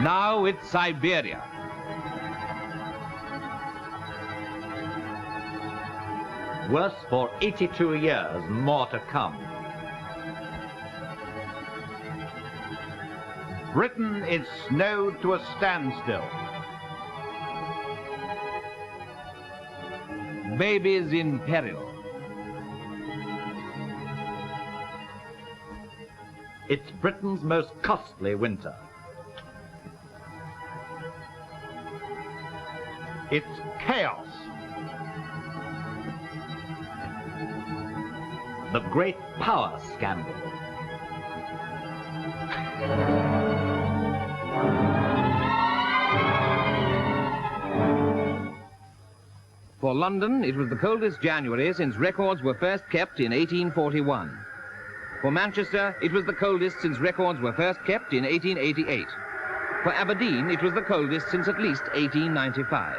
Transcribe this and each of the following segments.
Now it's Siberia. Worse for 82 years, more to come. Britain is snowed to a standstill. Babies in peril. It's Britain's most costly winter. It's chaos. The great power scandal. For London, it was the coldest January since records were first kept in 1841. For Manchester, it was the coldest since records were first kept in 1888. For Aberdeen, it was the coldest since at least 1895.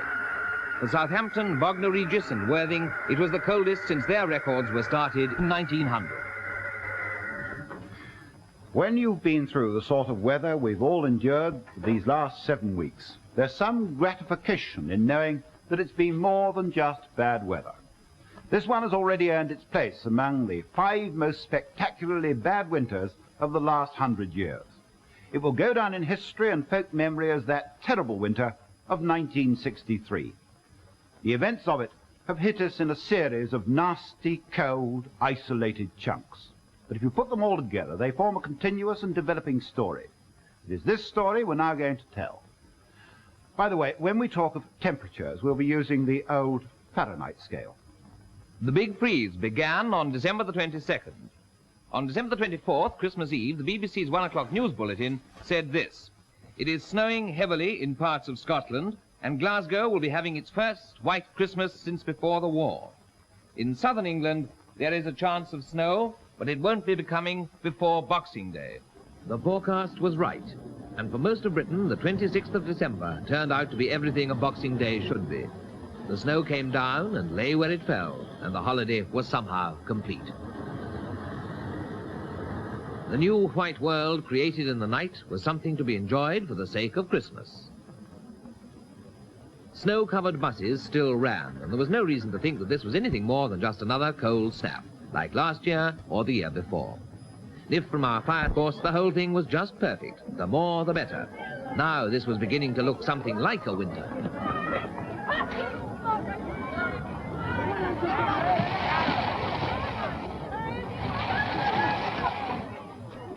For Southampton, Bognor Regis and Worthing, it was the coldest since their records were started in 1900. When you've been through the sort of weather we've all endured these last 7 weeks, there's some gratification in knowing that it's been more than just bad weather. This one has already earned its place among the 5 most spectacularly bad winters of the last 100 years. It will go down in history and folk memory as that terrible winter of 1963. The events of it have hit us in a series of nasty, cold, isolated chunks. But if you put them all together, they form a continuous and developing story. It is this story we're now going to tell. By the way, when we talk of temperatures, we'll be using the old Fahrenheit scale. The big freeze began on December the 22nd. On December the 24th, Christmas Eve, the BBC's 1 o'clock news bulletin said this: "It is snowing heavily in parts of Scotland, and Glasgow will be having its first white Christmas since before the war. In southern England, there is a chance of snow, but it won't be coming before Boxing Day." The forecast was right, and for most of Britain, the 26th of December turned out to be everything a Boxing Day should be. The snow came down and lay where it fell, and the holiday was somehow complete. The new white world created in the night was something to be enjoyed for the sake of Christmas. Snow-covered buses still ran, and there was no reason to think that this was anything more than just another cold snap, like last year or the year before. If from our fire course the whole thing was just perfect, the more the better. Now this was beginning to look something like a winter.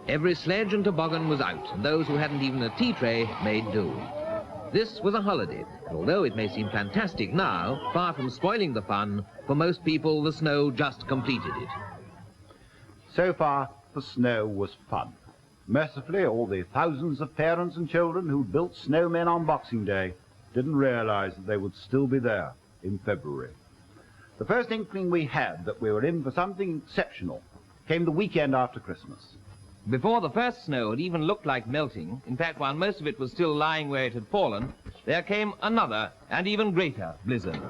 Every sledge and toboggan was out, and those who hadn't even a tea tray made do. This was a holiday, and although it may seem fantastic now, far from spoiling the fun, for most people the snow just completed it. So far, the snow was fun. Mercifully, all the thousands of parents and children who built snowmen on Boxing Day didn't realize that they would still be there in February. The first inkling we had that we were in for something exceptional came the weekend after Christmas. Before the first snow had even looked like melting, in fact, while most of it was still lying where it had fallen, there came another and even greater blizzard.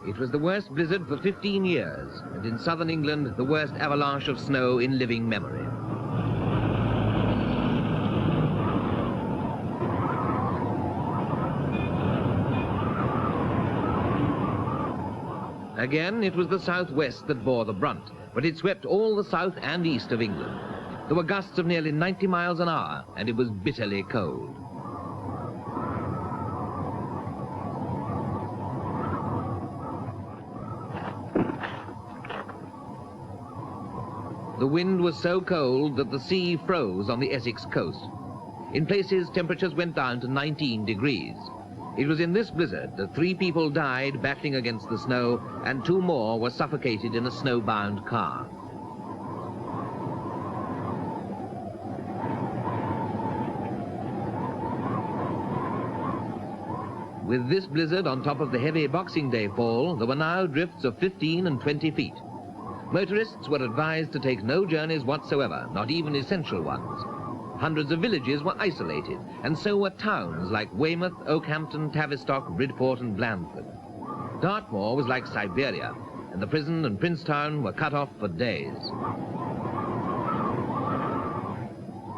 It was the worst blizzard for 15 years, and in southern England, the worst avalanche of snow in living memory. Again, it was the southwest that bore the brunt, but it swept all the south and east of England. There were gusts of nearly 90 miles an hour, and it was bitterly cold. The wind was so cold that the sea froze on the Essex coast. In places, temperatures went down to 19 degrees. It was in this blizzard that 3 people died battling against the snow, and 2 more were suffocated in a snowbound car. With this blizzard on top of the heavy Boxing Day fall, there were now drifts of 15 and 20 feet. Motorists were advised to take no journeys whatsoever, not even essential ones. Hundreds of villages were isolated, and so were towns like Weymouth, Oakhampton, Tavistock, Bridport and Blandford. Dartmoor was like Siberia, and the prison and Princetown were cut off for days.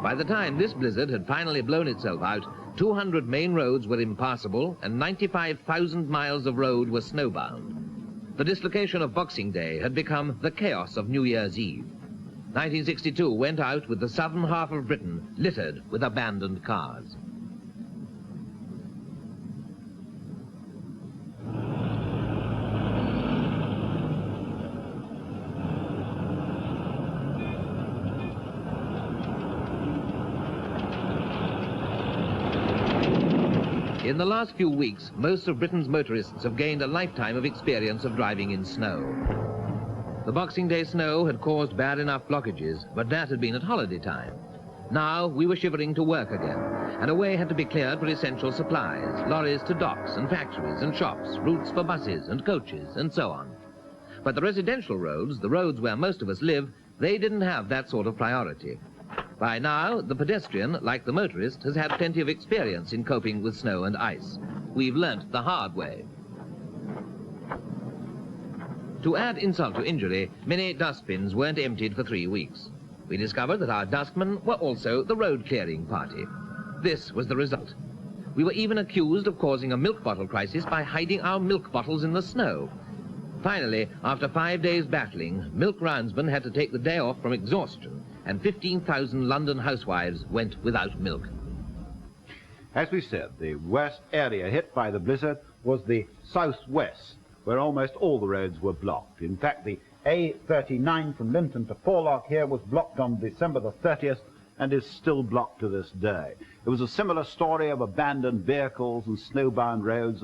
By the time this blizzard had finally blown itself out, 200 main roads were impassable and 95,000 miles of road were snowbound. The dislocation of Boxing Day had become the chaos of New Year's Eve. 1962 went out with the southern half of Britain littered with abandoned cars. In the last few weeks, most of Britain's motorists have gained a lifetime of experience of driving in snow. The Boxing Day snow had caused bad enough blockages, but that had been at holiday time. Now we were shivering to work again, and a way had to be cleared for essential supplies, lorries to docks and factories and shops, routes for buses and coaches, and so on. But the residential roads, the roads where most of us live, they didn't have that sort of priority. By now, the pedestrian, like the motorist, has had plenty of experience in coping with snow and ice. We've learnt the hard way. To add insult to injury, many dustbins weren't emptied for 3 weeks. We discovered that our dustmen were also the road-clearing party. This was the result. We were even accused of causing a milk bottle crisis by hiding our milk bottles in the snow. Finally, after 5 days battling, milk roundsmen had to take the day off from exhaustion, and 15,000 London housewives went without milk. As we said, the worst area hit by the blizzard was the southwest, where almost all the roads were blocked. In fact, the A39 from Linton to Porlock here was blocked on December the 30th and is still blocked to this day. It was a similar story of abandoned vehicles and snowbound roads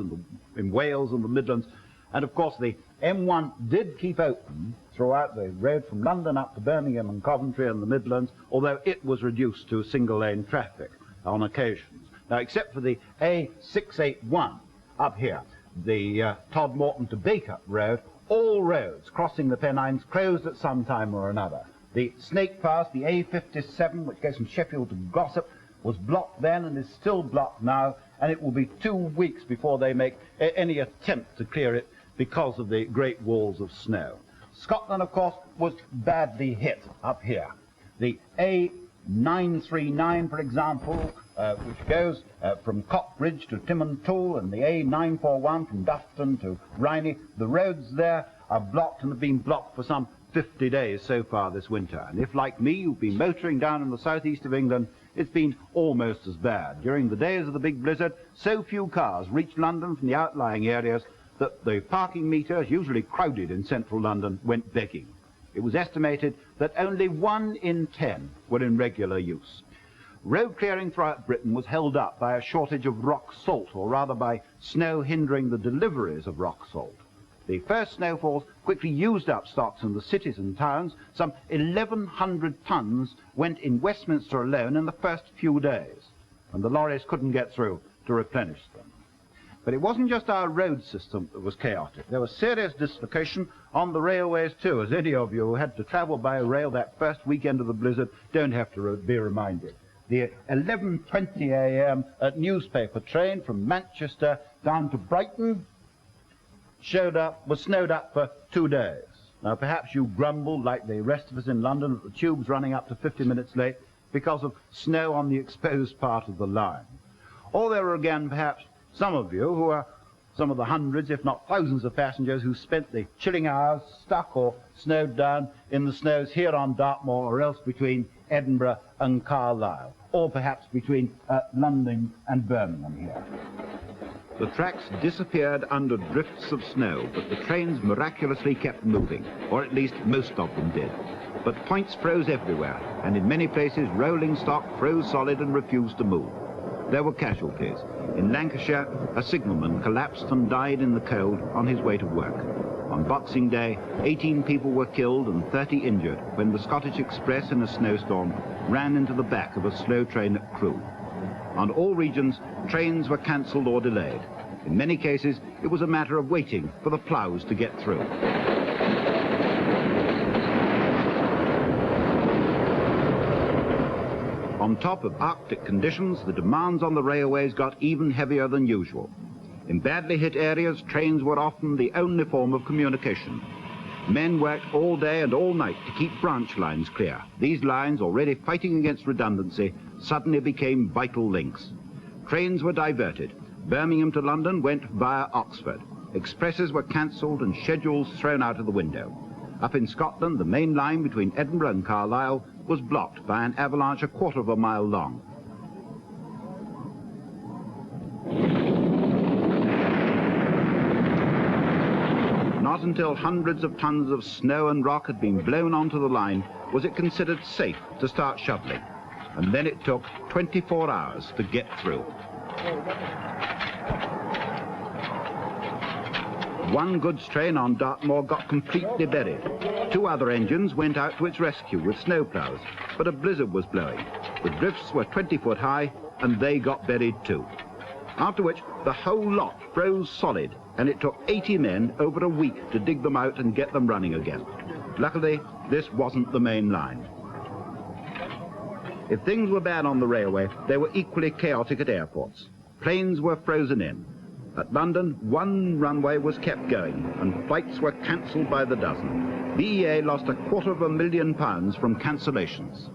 in Wales and the Midlands. And of course, the M1 did keep open throughout the road from London up to Birmingham and Coventry and the Midlands, although it was reduced to single-lane traffic on occasions. Now, except for the A681 up here, the Todmorden to Bacup Road, all roads crossing the Pennines closed at some time or another. The Snake Pass, the A57, which goes from Sheffield to Glossop, was blocked then and is still blocked now, and it will be 2 weeks before they make any attempt to clear it because of the great walls of snow. Scotland, of course, was badly hit up here. The A939, for example, which goes from Cockbridge to Timontoul, and the A941 from Dufton to Rhynie, the roads there are blocked and have been blocked for some 50 days so far this winter. And if, like me, you've been motoring down in the southeast of England, it's been almost as bad. During the days of the big blizzard, so few cars reached London from the outlying areas that the parking meters, usually crowded in central London, went begging. It was estimated that only 1 in 10 were in regular use. Road clearing throughout Britain was held up by a shortage of rock salt, or rather by snow hindering the deliveries of rock salt. The first snowfalls quickly used up stocks in the cities and towns. Some 1,100 tons went in Westminster alone in the first few days, and the lorries couldn't get through to replenish them. But it wasn't just our road system that was chaotic. There was serious dislocation on the railways too, as any of you who had to travel by rail that first weekend of the blizzard don't have to be reminded. The 11:20 a.m. newspaper train from Manchester down to Brighton was snowed up for 2 days. Now perhaps you grumbled, like the rest of us in London, at the tubes running up to 50 minutes late because of snow on the exposed part of the line. Or there were again perhaps some of you who are some of the hundreds, if not thousands of passengers who spent the chilling hours stuck or snowed down in the snows here on Dartmoor, or else between Edinburgh and Carlisle, or perhaps between London and Birmingham here. The tracks disappeared under drifts of snow, but the trains miraculously kept moving, or at least most of them did. But points froze everywhere, and in many places rolling stock froze solid and refused to move. There were casualties. In Lancashire, a signalman collapsed and died in the cold on his way to work. On Boxing Day, 18 people were killed and 30 injured when the Scottish Express in a snowstorm ran into the back of a slow train at Crewe. On all regions, trains were cancelled or delayed. In many cases, it was a matter of waiting for the ploughs to get through. On top of Arctic conditions, the demands on the railways got even heavier than usual. In badly hit areas, trains were often the only form of communication. Men worked all day and all night to keep branch lines clear. These lines, already fighting against redundancy, suddenly became vital links. Trains were diverted. Birmingham to London went via Oxford. Expresses were cancelled and schedules thrown out of the window. Up in Scotland, the main line between Edinburgh and Carlisle was blocked by an avalanche a quarter of a mile long. Not until hundreds of tons of snow and rock had been blown onto the line was it considered safe to start shoveling. And then it took 24 hours to get through. One goods train on Dartmoor got completely buried. 2 other engines went out to its rescue with snowplows, but a blizzard was blowing. The drifts were 20 foot high, and they got buried too. After which, the whole lot froze solid, and it took 80 men over a week to dig them out and get them running again. Luckily, this wasn't the main line. If things were bad on the railway, they were equally chaotic at airports. Planes were frozen in. At London, one runway was kept going, and flights were cancelled by the dozen. BEA lost £250,000 from cancellations.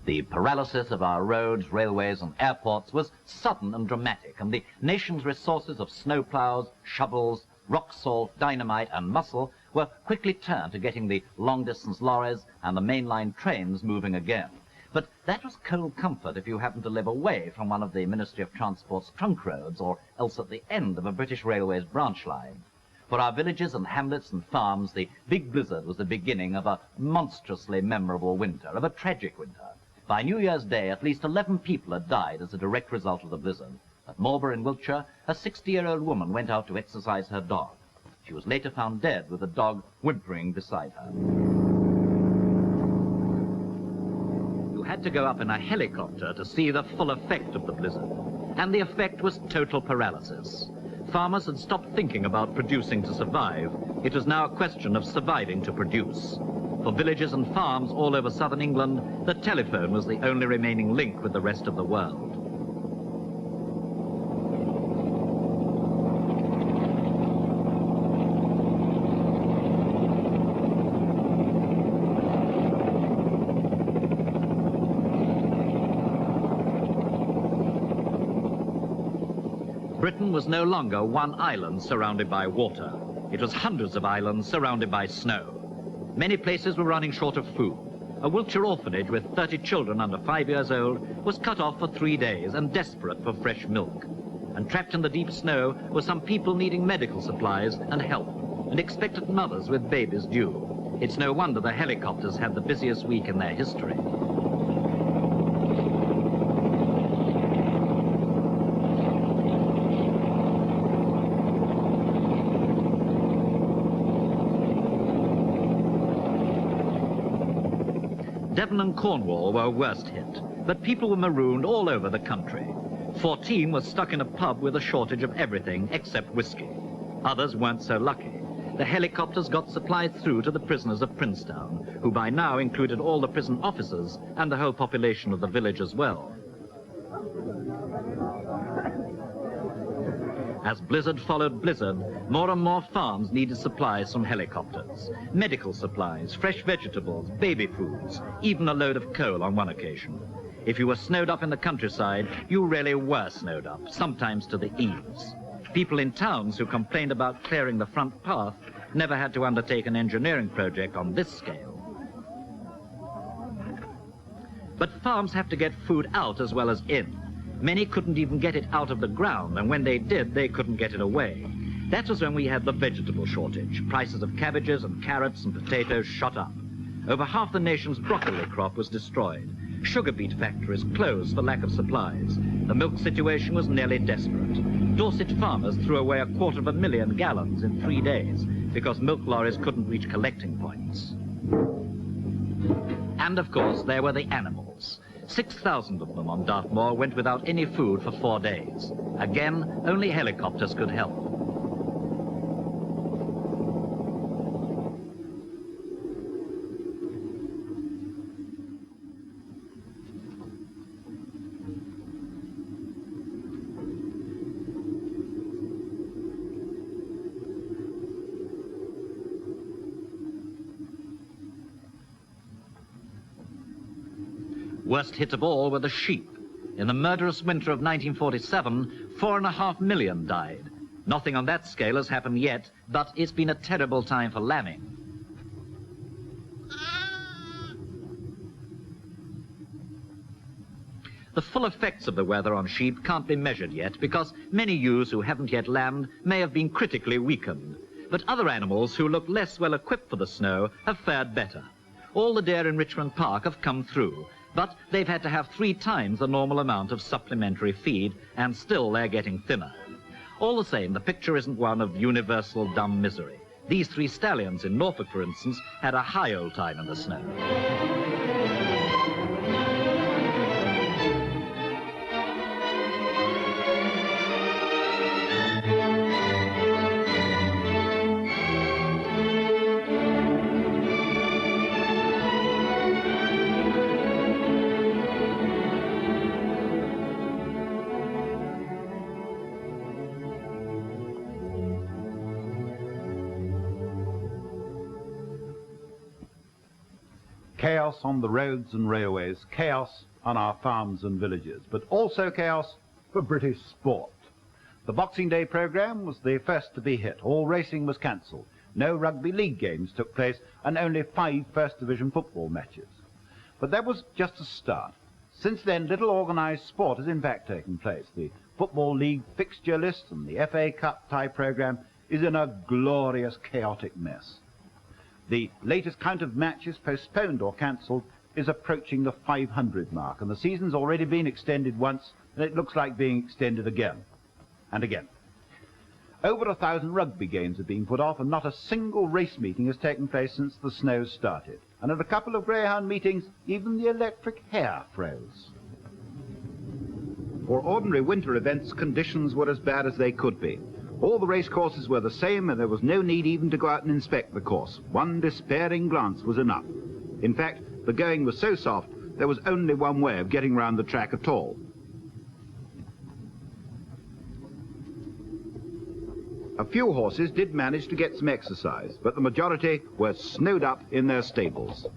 The paralysis of our roads, railways and airports was sudden and dramatic, and the nation's resources of snowplows, shovels, rock salt, dynamite and muscle were quickly turned to getting the long-distance lorries and the mainline trains moving again. But that was cold comfort if you happened to live away from one of the Ministry of Transport's trunk roads, or else at the end of a British Railways branch line. For our villages and hamlets and farms, the big blizzard was the beginning of a monstrously memorable winter, of a tragic winter. By New Year's Day, at least 11 people had died as a direct result of the blizzard. At Marlborough in Wiltshire, a 60-year-old woman went out to exercise her dog. She was later found dead with the dog whimpering beside her. You had to go up in a helicopter to see the full effect of the blizzard. And the effect was total paralysis. Farmers had stopped thinking about producing to survive. It was now a question of surviving to produce. For villages and farms all over southern England, the telephone was the only remaining link with the rest of the world. Britain was no longer one island surrounded by water. It was hundreds of islands surrounded by snow. Many places were running short of food. A Wiltshire orphanage with 30 children under 5 years old was cut off for 3 days and desperate for fresh milk. And trapped in the deep snow were some people needing medical supplies and help, and expectant mothers with babies due. It's no wonder the helicopters had the busiest week in their history. Devon and Cornwall were worst hit, but people were marooned all over the country. 14 were stuck in a pub with a shortage of everything except whiskey. Others weren't so lucky. The helicopters got supplies through to the prisoners of Princetown, who by now included all the prison officers and the whole population of the village as well. As blizzard followed blizzard, more and more farms needed supplies from helicopters. Medical supplies, fresh vegetables, baby foods, even a load of coal on one occasion. If you were snowed up in the countryside, you really were snowed up, sometimes to the eaves. People in towns who complained about clearing the front path never had to undertake an engineering project on this scale. But farms have to get food out as well as in. Many couldn't even get it out of the ground, and when they did, they couldn't get it away. That was when we had the vegetable shortage. Prices of cabbages and carrots and potatoes shot up. Over half the nation's broccoli crop was destroyed. Sugar beet factories closed for lack of supplies. The milk situation was nearly desperate. Dorset farmers threw away 250,000 gallons in 3 days because milk lorries couldn't reach collecting points. And of course, there were the animals. 6,000 of them on Dartmoor went without any food for 4 days. Again, only helicopters could help. Worst hit of all were the sheep. In the murderous winter of 1947, 4.5 million died. Nothing on that scale has happened yet, but it's been a terrible time for lambing. The full effects of the weather on sheep can't be measured yet because many ewes who haven't yet lambed may have been critically weakened. But other animals who look less well equipped for the snow have fared better. All the deer in Richmond Park have come through, but they've had to have 3 times the normal amount of supplementary feed, and still they're getting thinner. All the same, the picture isn't one of universal dumb misery. These 3 stallions in Norfolk, for instance, had a high old time in the snow. Chaos on the roads and railways, chaos on our farms and villages, but also chaos for British sport. The Boxing Day programme was the first to be hit. All racing was cancelled. No rugby league games took place, and only 5 First Division football matches. But that was just a start. Since then, little organised sport has in fact taken place. The Football League fixture list and the FA Cup tie programme is in a glorious chaotic mess. The latest count of matches postponed or cancelled is approaching the 500 mark, and the season's already been extended once, and it looks like being extended again and again. Over 1,000 rugby games have been put off, and not a single race meeting has taken place since the snow started. And at a couple of greyhound meetings, even the electric hair froze. For ordinary winter events, conditions were as bad as they could be. All the race courses were the same, and there was no need even to go out and inspect the course. One despairing glance was enough. In fact, the going was so soft, there was only one way of getting round the track at all. A few horses did manage to get some exercise, but the majority were snowed up in their stables.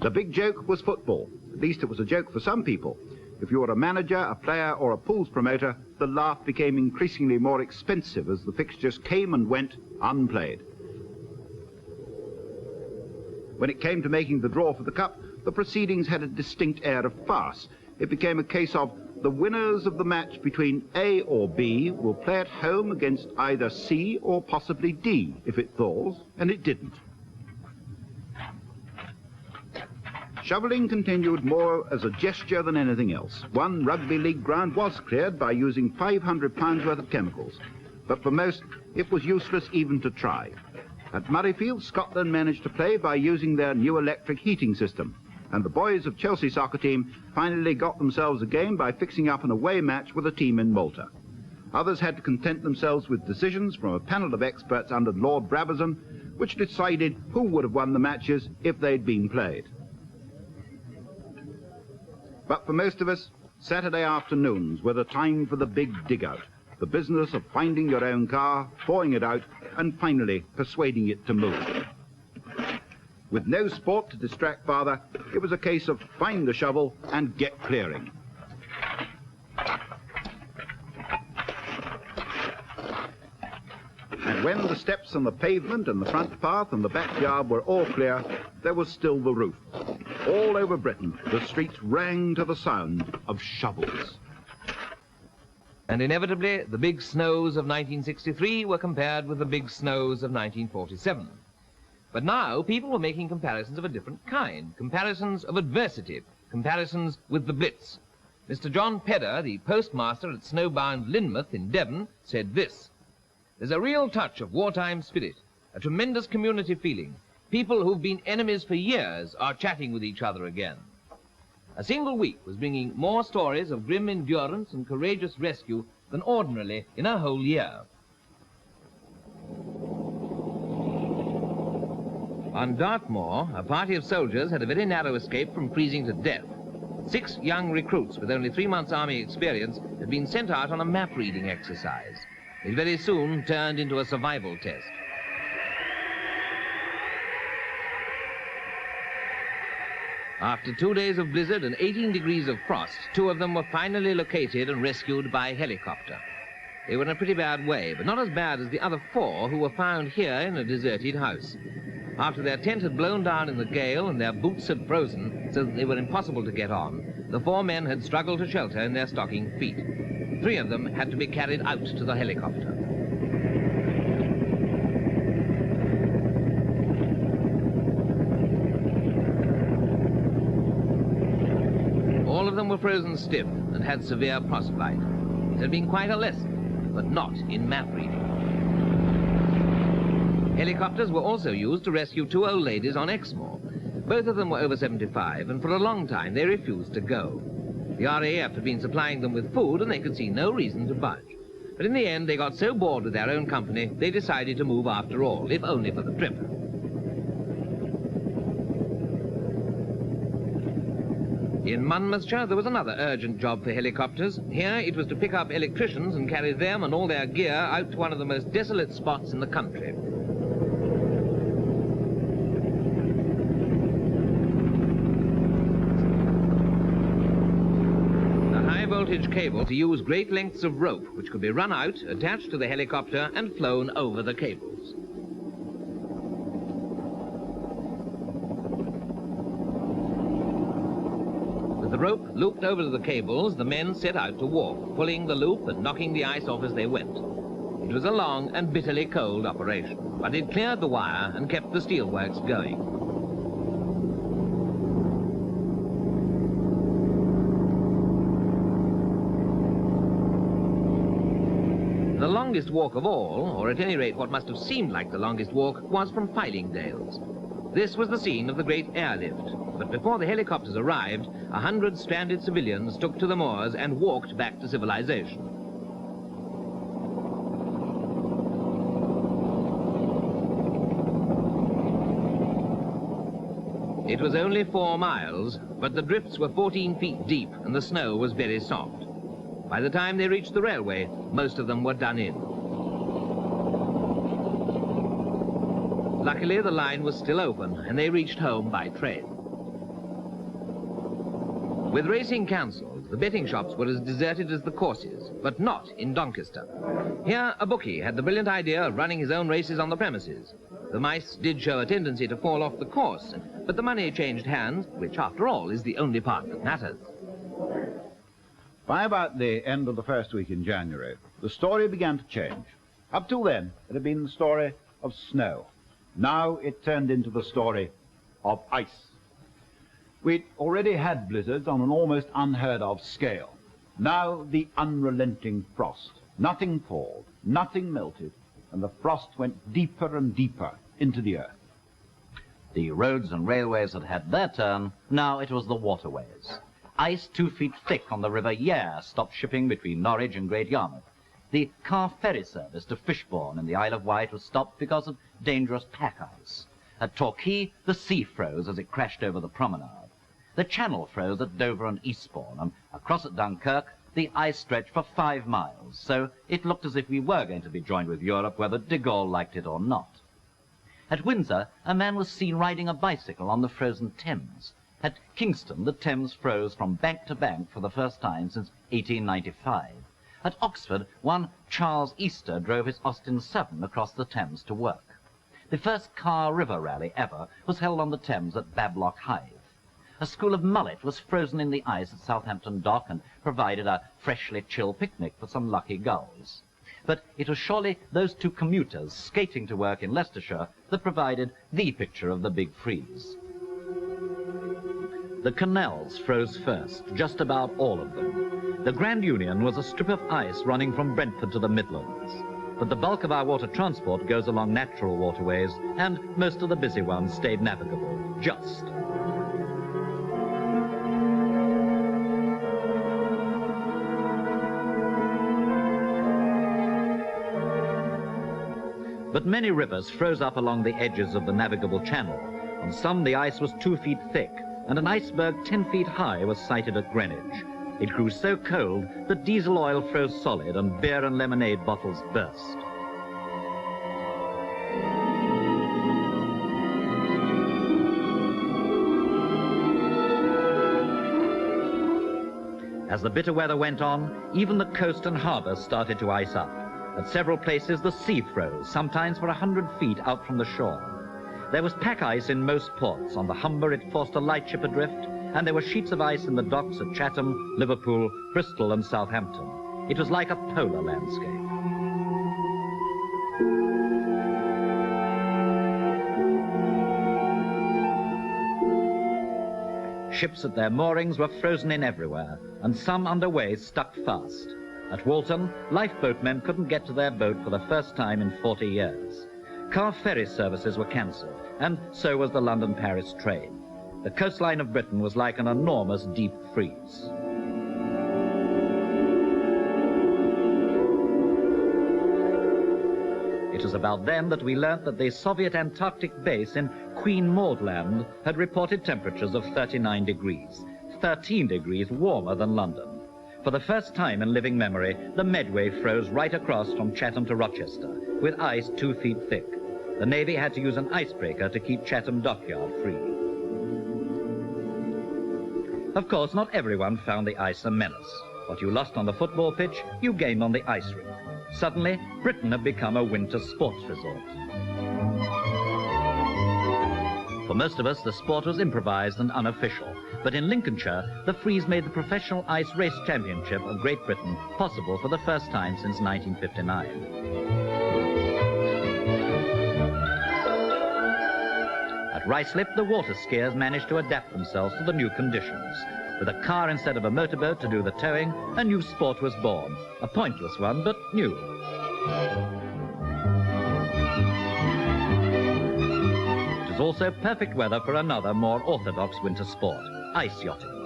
The big joke was football. At least it was a joke for some people. If you were a manager, a player, or a pools promoter, the laugh became increasingly more expensive as the fixtures came and went unplayed. When it came to making the draw for the cup, the proceedings had a distinct air of farce. It became a case of the winners of the match between A or B will play at home against either C or possibly D if it thaws, and it didn't. Shovelling continued more as a gesture than anything else. One rugby league ground was cleared by using £500 worth of chemicals, but for most it was useless even to try. At Murrayfield, Scotland managed to play by using their new electric heating system, and the boys of Chelsea soccer team finally got themselves a game by fixing up an away match with a team in Malta. Others had to content themselves with decisions from a panel of experts under Lord Brabazon, which decided who would have won the matches if they'd been played. But for most of us, Saturday afternoons were the time for the big dig-out, the business of finding your own car, thawing it out, and finally persuading it to move. With no sport to distract father, it was a case of find the shovel and get clearing. And when the steps and the pavement and the front path and the backyard were all clear, there was still the roof. All over Britain, the streets rang to the sound of shovels. And inevitably, the big snows of 1963 were compared with the big snows of 1947. But now, people were making comparisons of a different kind, comparisons of adversity, comparisons with the Blitz. Mr. John Pedder, the postmaster at snowbound Lynmouth in Devon, said this: "There's a real touch of wartime spirit, a tremendous community feeling. People who've been enemies for years are chatting with each other again." A single week was bringing more stories of grim endurance and courageous rescue than ordinarily in a whole year. On Dartmoor, a party of soldiers had a very narrow escape from freezing to death. 6 young recruits with only 3 months' army experience had been sent out on a map-reading exercise. It very soon turned into a survival test. After 2 days of blizzard and 18 degrees of frost, 2 of them were finally located and rescued by helicopter. They were in a pretty bad way, but not as bad as the other 4 who were found here in a deserted house. After their tent had blown down in the gale and their boots had frozen so that they were impossible to get on, the 4 men had struggled to shelter in their stocking feet. 3 of them had to be carried out to the helicopter. All of them were frozen stiff and had severe frostbite. It had been quite a lesson, but not in map reading. Helicopters were also used to rescue 2 old ladies on Exmoor. Both of them were over 75, and for a long time they refused to go. The RAF had been supplying them with food, and they could see no reason to budge. But in the end, they got so bored with their own company, they decided to move after all, if only for the trip. In Monmouthshire, there was another urgent job for helicopters. Here, it was to pick up electricians and carry them and all their gear out to one of the most desolate spots in the country. Voltage cable to use great lengths of rope which could be run out, attached to the helicopter and flown over the cables. With the rope looped over to the cables, the men set out to walk, pulling the loop and knocking the ice off as they went. It was a long and bitterly cold operation, but it cleared the wire and kept the steelworks going. The longest walk of all, or at any rate what must have seemed like the longest walk, was from Fairyland. This was the scene of the great airlift, but before the helicopters arrived, 100 stranded civilians took to the moors and walked back to civilization. It was only 4 miles, but the drifts were 14 feet deep and the snow was very soft. By the time they reached the railway, most of them were done in. Luckily, the line was still open, and they reached home by train. With racing cancelled, the betting shops were as deserted as the courses, but not in Doncaster. Here, a bookie had the brilliant idea of running his own races on the premises. The mice did show a tendency to fall off the course, but the money changed hands, which, after all, is the only part that matters. By about the end of the first week in January, the story began to change. Up till then, it had been the story of snow. Now it turned into the story of ice. We'd already had blizzards on an almost unheard of scale. Now the unrelenting frost. Nothing thawed, nothing melted, and the frost went deeper and deeper into the earth. The roads and railways had had their turn. Now it was the waterways. Ice 2 feet thick on the River Yare stopped shipping between Norwich and Great Yarmouth. The car ferry service to Fishbourne in the Isle of Wight was stopped because of dangerous pack ice. At Torquay, the sea froze as it crashed over the promenade. The Channel froze at Dover and Eastbourne, and across at Dunkirk, the ice stretched for 5 miles, so it looked as if we were going to be joined with Europe, whether de Gaulle liked it or not. At Windsor, a man was seen riding a bicycle on the frozen Thames. At Kingston, the Thames froze from bank to bank for the first time since 1895. At Oxford, one Charles Easter drove his Austin 7 across the Thames to work. The first car river rally ever was held on the Thames at Bablock Hythe. A school of mullet was frozen in the ice at Southampton Dock and provided a freshly chilled picnic for some lucky gulls. But it was surely those 2 commuters skating to work in Leicestershire that provided the picture of the big freeze. The canals froze first, just about all of them. The Grand Union was a strip of ice running from Brentford to the Midlands. But the bulk of our water transport goes along natural waterways, and most of the busy ones stayed navigable, just. But many rivers froze up along the edges of the navigable channel. On some, the ice was 2 feet thick, and an iceberg 10 feet high was sighted at Greenwich. It grew so cold that diesel oil froze solid and beer and lemonade bottles burst. As the bitter weather went on, even the coast and harbours started to ice up. At several places, the sea froze, sometimes for 100 feet out from the shore. There was pack ice in most ports. On the Humber, it forced a lightship adrift, and there were sheets of ice in the docks at Chatham, Liverpool, Bristol, and Southampton. It was like a polar landscape. Ships at their moorings were frozen in everywhere, and some underway stuck fast. At Walton, lifeboatmen couldn't get to their boat for the first time in 40 years. Car ferry services were cancelled, and so was the London-Paris train. The coastline of Britain was like an enormous deep freeze. It was about then that we learnt that the Soviet Antarctic base in Queen Maud Land had reported temperatures of 39 degrees, 13 degrees warmer than London. For the first time in living memory, the Medway froze right across from Chatham to Rochester, with ice 2 feet thick. The Navy had to use an icebreaker to keep Chatham Dockyard free. Of course, not everyone found the ice a menace. What you lost on the football pitch, you gained on the ice rink. Suddenly, Britain had become a winter sports resort. For most of us, the sport was improvised and unofficial. But in Lincolnshire, the freeze made the Professional Ice Race Championship of Great Britain possible for the first time since 1959. At Ruislip, the water skiers managed to adapt themselves to the new conditions. With a car instead of a motorboat to do the towing, a new sport was born. A pointless one, but new. It was also perfect weather for another, more orthodox winter sport, ice yachting.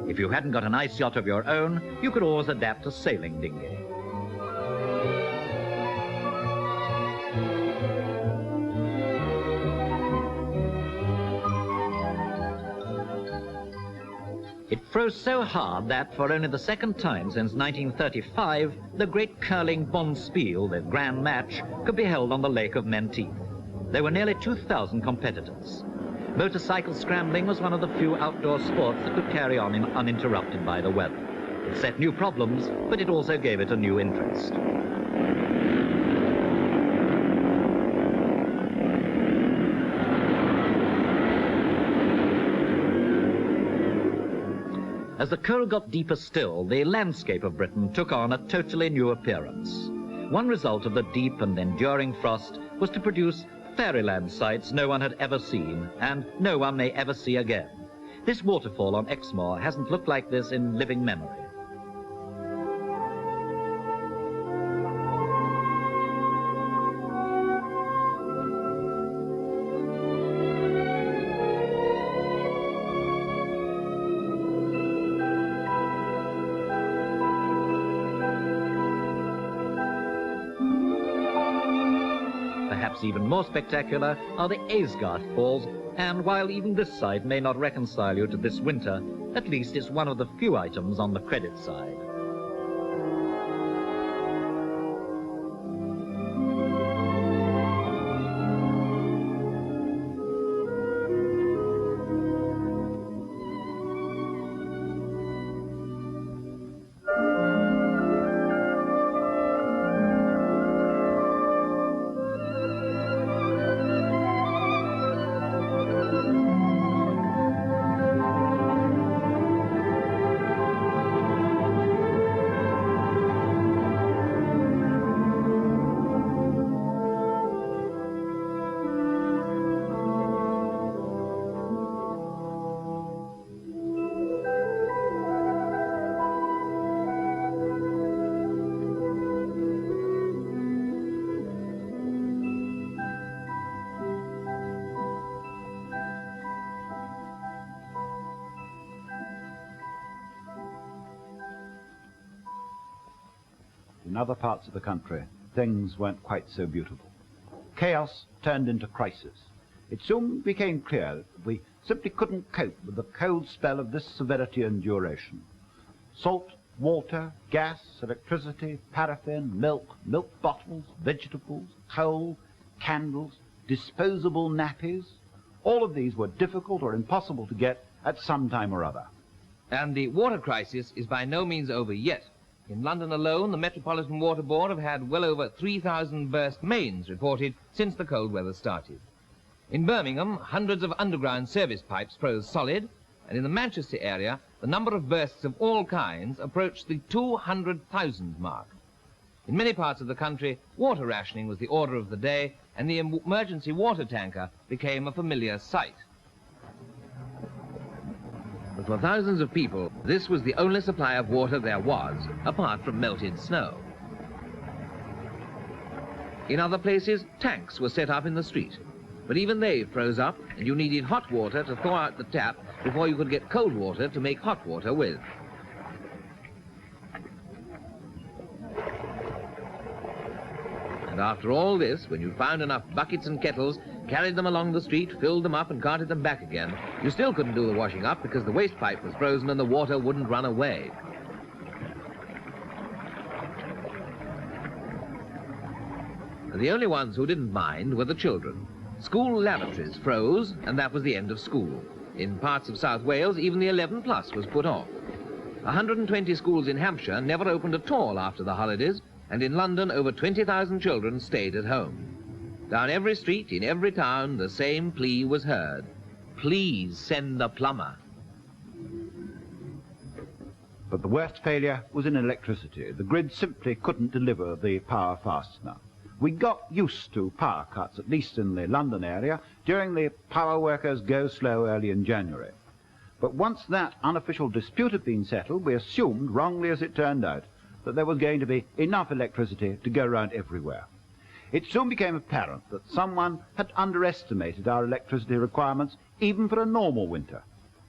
If you hadn't got an ice yacht of your own, you could always adapt a sailing dinghy. It froze so hard that, for only the second time since 1935, the great curling Bonspiel, the grand match, could be held on the Lake of Menteith. There were nearly 2,000 competitors. Motorcycle scrambling was one of the few outdoor sports that could carry on uninterrupted by the weather. It set new problems, but it also gave it a new interest. As the cold got deeper still, the landscape of Britain took on a totally new appearance. One result of the deep and enduring frost was to produce Fairyland sights no one had ever seen, and no one may ever see again. This waterfall on Exmoor hasn't looked like this in living memory. Perhaps even more spectacular are the Aysgarth Falls, and while even this sight may not reconcile you to this winter, at least it's one of the few items on the credit side. In other parts of the country, things weren't quite so beautiful. chaos turned into crisis. It soon became clear that we simply couldn't cope with the cold spell of this severity and duration. Salt, water, gas, electricity, paraffin, milk, milk bottles, vegetables, coal, candles, disposable nappies, all of these were difficult or impossible to get at some time or other. And the water crisis is by no means over yet. In London alone, the Metropolitan Water Board have had well over 3,000 burst mains reported since the cold weather started. In Birmingham, hundreds of underground service pipes froze solid, and in the Manchester area, the number of bursts of all kinds approached the 200,000 mark. In many parts of the country, water rationing was the order of the day, and the emergency water tanker became a familiar sight. But for thousands of people, this was the only supply of water there was, apart from melted snow. In other places, tanks were set up in the street. But even they froze up, and you needed hot water to thaw out the tap before you could get cold water to make hot water with. And after all this, when you'd found enough buckets and kettles, carried them along the street, filled them up and carted them back again, you still couldn't do the washing up because the waste pipe was frozen and the water wouldn't run away. And the only ones who didn't mind were the children. School lavatories froze, and that was the end of school. In parts of South Wales, even the 11+ was put off. 120 schools in Hampshire never opened at all after the holidays, and in London, over 20,000 children stayed at home. Down every street, in every town, the same plea was heard. Please send the plumber. But the worst failure was in electricity. The grid simply couldn't deliver the power fast enough. We got used to power cuts, at least in the London area, during the power workers' go slow early in January. But once that unofficial dispute had been settled, we assumed, wrongly as it turned out, that there was going to be enough electricity to go around everywhere. It soon became apparent that someone had underestimated our electricity requirements even for a normal winter,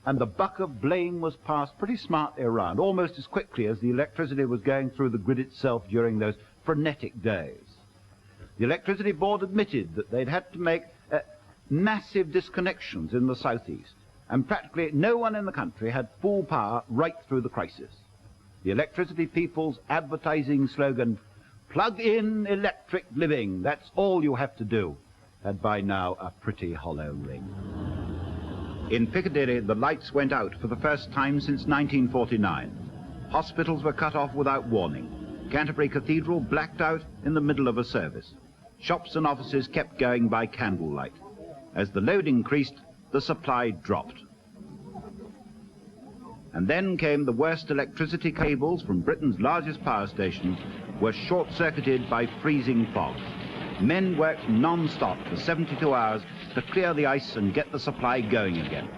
and the buck of blame was passed pretty smartly around, almost as quickly as the electricity was going through the grid itself during those frenetic days. The Electricity Board admitted that they'd had to make massive disconnections in the southeast, and practically no one in the country had full power right through the crisis. The electricity people's advertising slogan, "Plug in electric living, that's all you have to do," had by now a pretty hollow ring. In Piccadilly, the lights went out for the first time since 1949. Hospitals were cut off without warning. Canterbury Cathedral blacked out in the middle of a service. Shops and offices kept going by candlelight. As the load increased, the supply dropped. And then came the worst. Electricity cables from Britain's largest power station were short-circuited by freezing fog. Men worked non-stop for 72 hours to clear the ice and get the supply going again.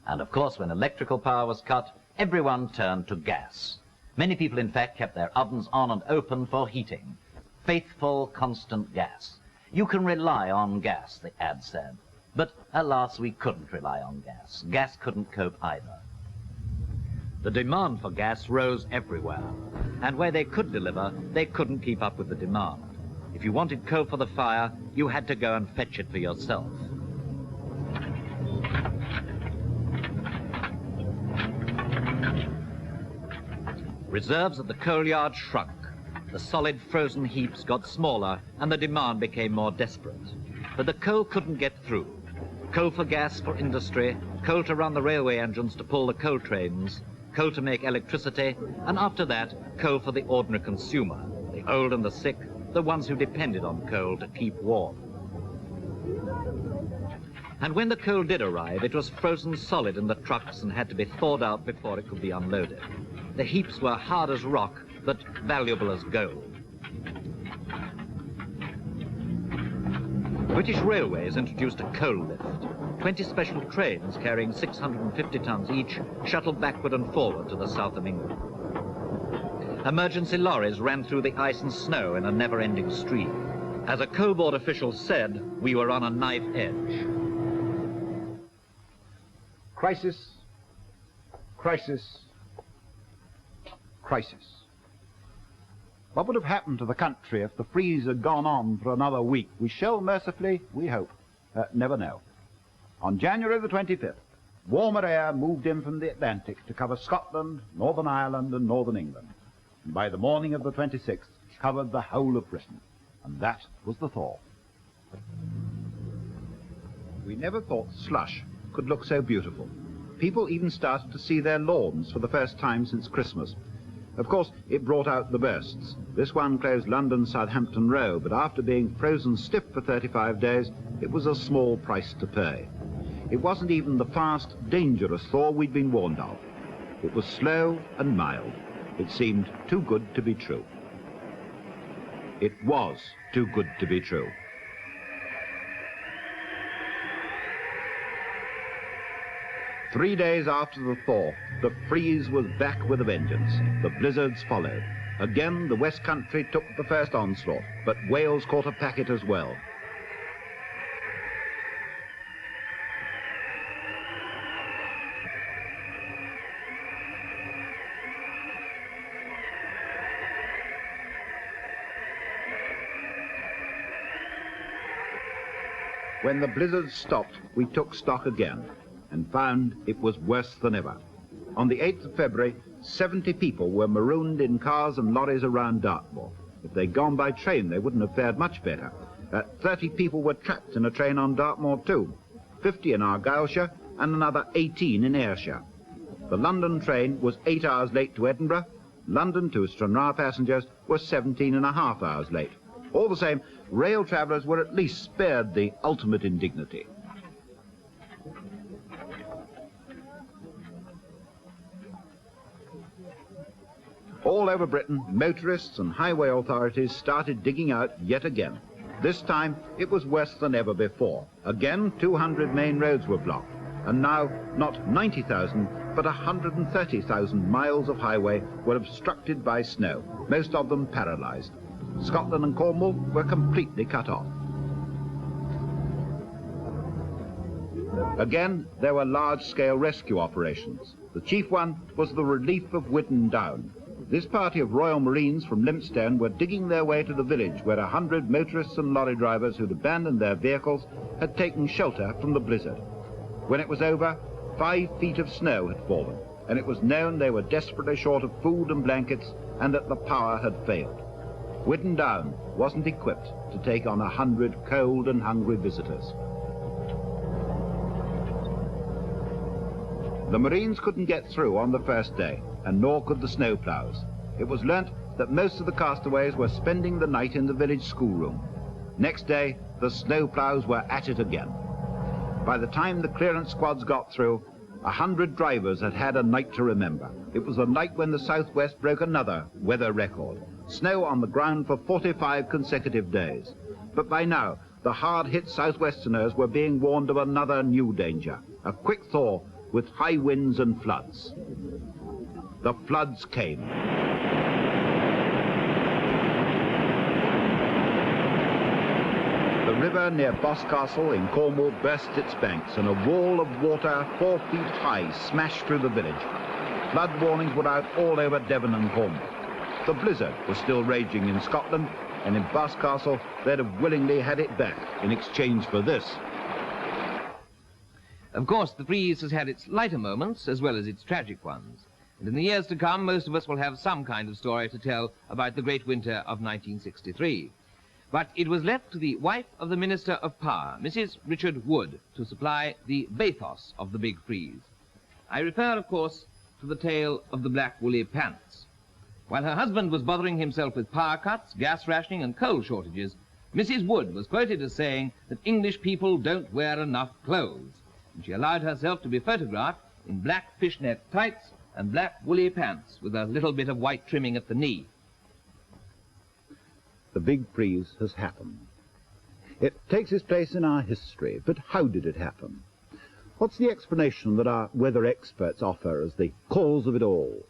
And of course, when electrical power was cut, everyone turned to gas. Many people, in fact, kept their ovens on and open for heating. Faithful, constant gas. You can rely on gas, the ad said. But alas, we couldn't rely on gas. Gas couldn't cope either. The demand for gas rose everywhere. And where they could deliver, they couldn't keep up with the demand. If you wanted coal for the fire, you had to go and fetch it for yourself. Reserves at the coal yard shrunk. The solid frozen heaps got smaller and the demand became more desperate. But the coal couldn't get through. Coal for gas for industry, coal to run the railway engines to pull the coal trains, coal to make electricity, and after that, coal for the ordinary consumer, the old and the sick, the ones who depended on coal to keep warm. And when the coal did arrive, it was frozen solid in the trucks and had to be thawed out before it could be unloaded. The heaps were hard as rock, but valuable as gold. British Railways introduced a coal lift. 20 special trains carrying 650 tons each shuttled backward and forward to the south of England. Emergency lorries ran through the ice and snow in a never-ending stream. As a coal board official said, we were on a knife edge. Crisis, crisis, crisis. What would have happened to the country if the freeze had gone on for another week? We shall mercifully, we hope, never know. On January the 25th, warmer air moved in from the Atlantic to cover Scotland, Northern Ireland and Northern England. And by the morning of the 26th, covered the whole of Britain. And that was the thaw. We never thought slush could look so beautiful. People even started to see their lawns for the first time since Christmas. Of course, it brought out the bursts. This one closed London-Southampton Row, but after being frozen stiff for 35 days, it was a small price to pay. It wasn't even the fast, dangerous thaw we'd been warned of. It was slow and mild. It seemed too good to be true. It was too good to be true. Three days after the thaw, the freeze was back with a vengeance. The blizzards followed. Again, the West Country took the first onslaught, but Wales caught a packet as well. When the blizzards stopped, we took stock again and found it was worse than ever. On the 8th of February, 70 people were marooned in cars and lorries around Dartmoor. If they'd gone by train, they wouldn't have fared much better. 30 people were trapped in a train on Dartmoor too, 50 in Argyllshire and another 18 in Ayrshire. The London train was 8 hours late to Edinburgh. London to Stranraer passengers were 17.5 hours late. All the same, rail travellers were at least spared the ultimate indignity. All over Britain, motorists and highway authorities started digging out yet again. This time, it was worse than ever before. Again, 200 main roads were blocked. And now, not 90,000, but 130,000 miles of highway were obstructed by snow, most of them paralysed. Scotland and Cornwall were completely cut off. Again, there were large-scale rescue operations. The chief one was the relief of Whitton Down. This party of Royal Marines from Lympstone were digging their way to the village where 100 motorists and lorry drivers who'd abandoned their vehicles had taken shelter from the blizzard. When it was over, 5 feet of snow had fallen, and it was known they were desperately short of food and blankets and that the power had failed. Whitton Down wasn't equipped to take on 100 cold and hungry visitors. The Marines couldn't get through on the first day, and nor could the snowplows. It was learnt that most of the castaways were spending the night in the village schoolroom. Next day, the snowplows were at it again. By the time the clearance squads got through, 100 drivers had had a night to remember. It was the night when the southwest broke another weather record. Snow on the ground for 45 consecutive days. But by now, the hard-hit southwesterners were being warned of another new danger, a quick thaw with high winds and floods. The floods came. The river near Boscastle in Cornwall burst its banks, and a wall of water 4 feet high smashed through the village. Flood warnings were out all over Devon and Cornwall. The blizzard was still raging in Scotland, and in Boscastle they'd have willingly had it back in exchange for this. Of course, the freeze has had its lighter moments as well as its tragic ones. And in the years to come, most of us will have some kind of story to tell about the great winter of 1963. But it was left to the wife of the Minister of Power, Mrs. Richard Wood, to supply the bathos of the big freeze. I refer, of course, to the tale of the black woolly pants. While her husband was bothering himself with power cuts, gas rationing and coal shortages, Mrs. Wood was quoted as saying that English people don't wear enough clothes, and she allowed herself to be photographed in black fishnet tights and black woolly pants with a little bit of white trimming at the knee. The big freeze has happened. It takes its place in our history, but how did it happen? What's the explanation that our weather experts offer as the cause of it all?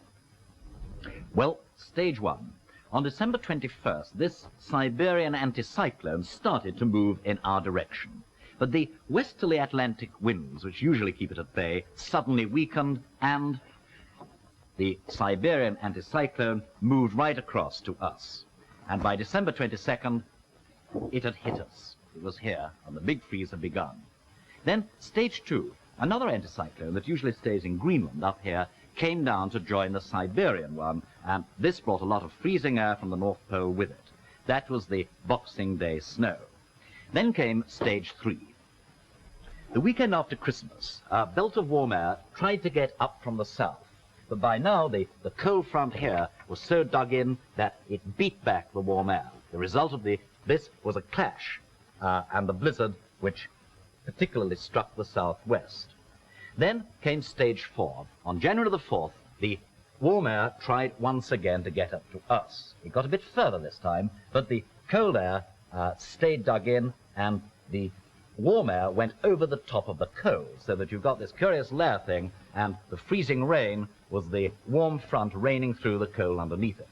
Well, stage one. On December 21st, this Siberian anticyclone started to move in our direction. But the westerly Atlantic winds, which usually keep it at bay, suddenly weakened, and the Siberian anticyclone moved right across to us. and by December 22nd, it had hit us. It was here, and the big freeze had begun. Then stage 2, another anticyclone that usually stays in Greenland up here, came down to join the Siberian one, and this brought a lot of freezing air from the North Pole with it. That was the Boxing Day snow. Then came stage 3. The weekend after Christmas, a belt of warm air tried to get up from the south, but by now the cold front here was so dug in that it beat back the warm air. The result of this was a clash, and the blizzard which particularly struck the southwest. Then came stage 4. On January the 4th, the warm air tried once again to get up to us. It got a bit further this time, but the cold air stayed dug in, and the warm air went over the top of the cold, so that you've got this curious layer thing, and the freezing rain was the warm front raining through the cold underneath it.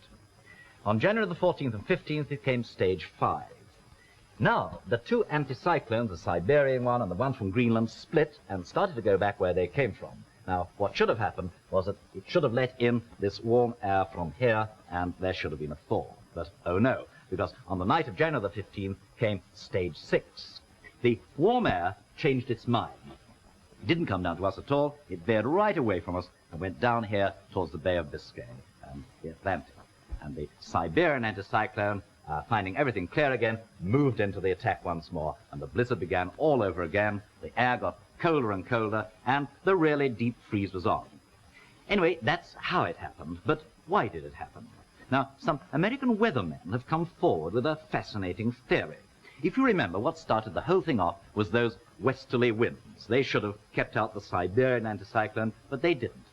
On January the 14th and 15th, it came stage 5. Now, the two anticyclones, the Siberian one and the one from Greenland, split and started to go back where they came from. Now, what should have happened was that it should have let in this warm air from here, and there should have been a thaw. But, oh no, because on the night of January the 15th came stage 6. The warm air changed its mind. It didn't come down to us at all. It veered right away from us and went down here towards the Bay of Biscay and the Atlantic. And the Siberian anticyclone, finding everything clear again, moved into the attack once more, and the blizzard began all over again. The air got colder and colder, and the really deep freeze was on. Anyway, that's how it happened, but why did it happen? Now, some American weathermen have come forward with a fascinating theory. If you remember, what started the whole thing off was those westerly winds. They should have kept out the Siberian anticyclone, but they didn't.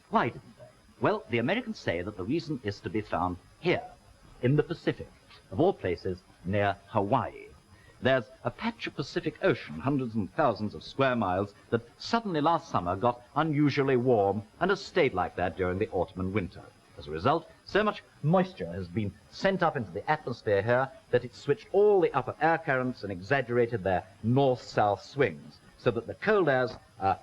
Why didn't they? Well, the Americans say that the reason is to be found here, in the Pacific, of all places, near Hawaii. There's a patch of Pacific Ocean, hundreds and thousands of square miles, that suddenly last summer got unusually warm and has stayed like that during the autumn and winter. As a result, so much moisture has been sent up into the atmosphere here that it switched all the upper air currents and exaggerated their north-south swings, so that the cold air's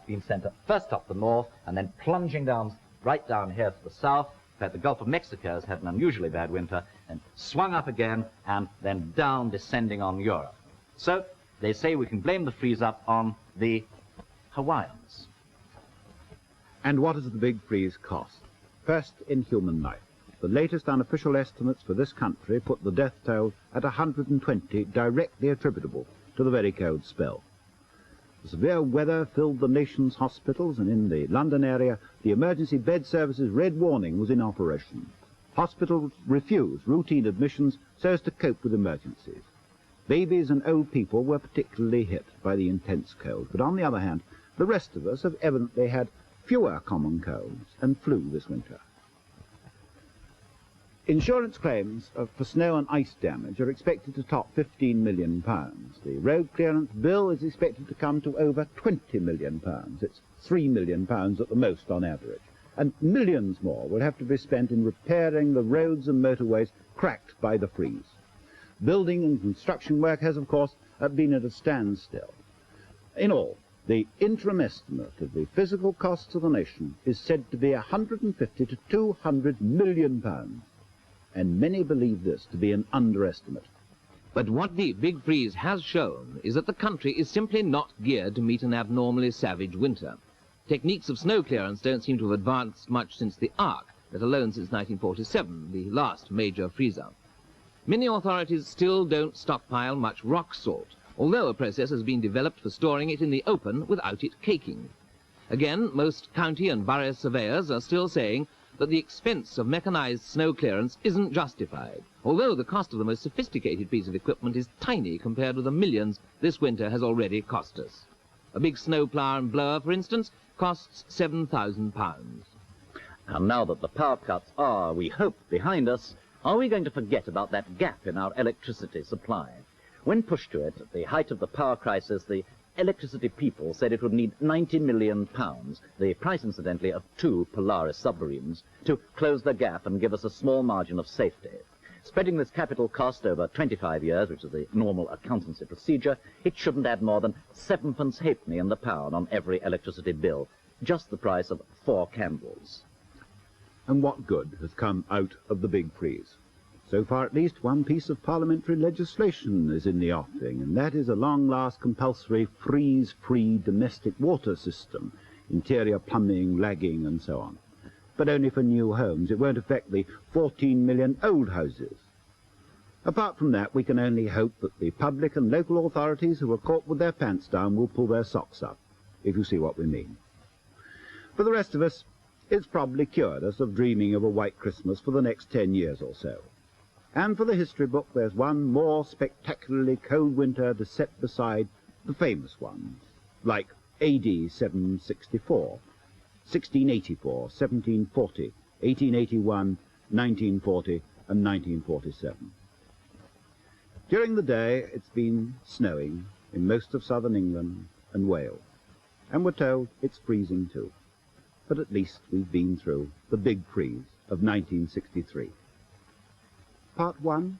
been sent up, first up the north and then plunging down right down here to the south. In fact, the Gulf of Mexico has had an unusually bad winter, and swung up again and then down, descending on Europe. So they say we can blame the freeze-up on the Hawaiians. And what does the big freeze cost? First, in human life. The latest unofficial estimates for this country put the death toll at 120, directly attributable to the very cold spell. The severe weather filled the nation's hospitals, and in the London area, the emergency bed service's red warning was in operation. Hospitals refused routine admissions so as to cope with emergencies. Babies and old people were particularly hit by the intense cold, but on the other hand, the rest of us have evidently had fewer common colds and flu this winter. Insurance claims for snow and ice damage are expected to top £15 million. The road clearance bill is expected to come to over £20 million. It's £3 million at the most on average. And millions more will have to be spent in repairing the roads and motorways cracked by the freeze. Building and construction work has, of course, been at a standstill. In all, the interim estimate of the physical costs of the nation is said to be £150 to £200 million. And many believe this to be an underestimate. But what the big freeze has shown is that the country is simply not geared to meet an abnormally savage winter. Techniques of snow clearance don't seem to have advanced much since the Ark, let alone since 1947, the last major freeze-up. Many authorities still don't stockpile much rock salt, although a process has been developed for storing it in the open without it caking. Again, most county and borough surveyors are still saying that the expense of mechanized snow clearance isn't justified, although the cost of the most sophisticated piece of equipment is tiny compared with the millions this winter has already cost us. A big snow plough and blower, for instance, costs £7,000. And now that the power cuts are, we hope, behind us, are we going to forget about that gap in our electricity supply? When pushed to it, at the height of the power crisis, the electricity people said it would need £90 million, the price, incidentally, of 2 Polaris submarines, to close the gap and give us a small margin of safety. Spreading this capital cost over 25 years, which is the normal accountancy procedure, it shouldn't add more than 7p halfpenny in the pound on every electricity bill, just the price of 4 candles. And what good has come out of the big freeze? So far at least one piece of parliamentary legislation is in the offing, and that is a long-last compulsory freeze-free domestic water system, interior plumbing, lagging and so on. But only for new homes. It won't affect the 14 million old houses. Apart from that, we can only hope that the public and local authorities who are caught with their pants down will pull their socks up, if you see what we mean. For the rest of us, it's probably cured us of dreaming of a white Christmas for the next 10 years or so. And for the history book, there's one more spectacularly cold winter to set beside the famous ones, like AD 764, 1684, 1740, 1881, 1940, and 1947. During the day, it's been snowing in most of southern England and Wales, and we're told it's freezing too. But at least we've been through the big freeze of 1963. Part 1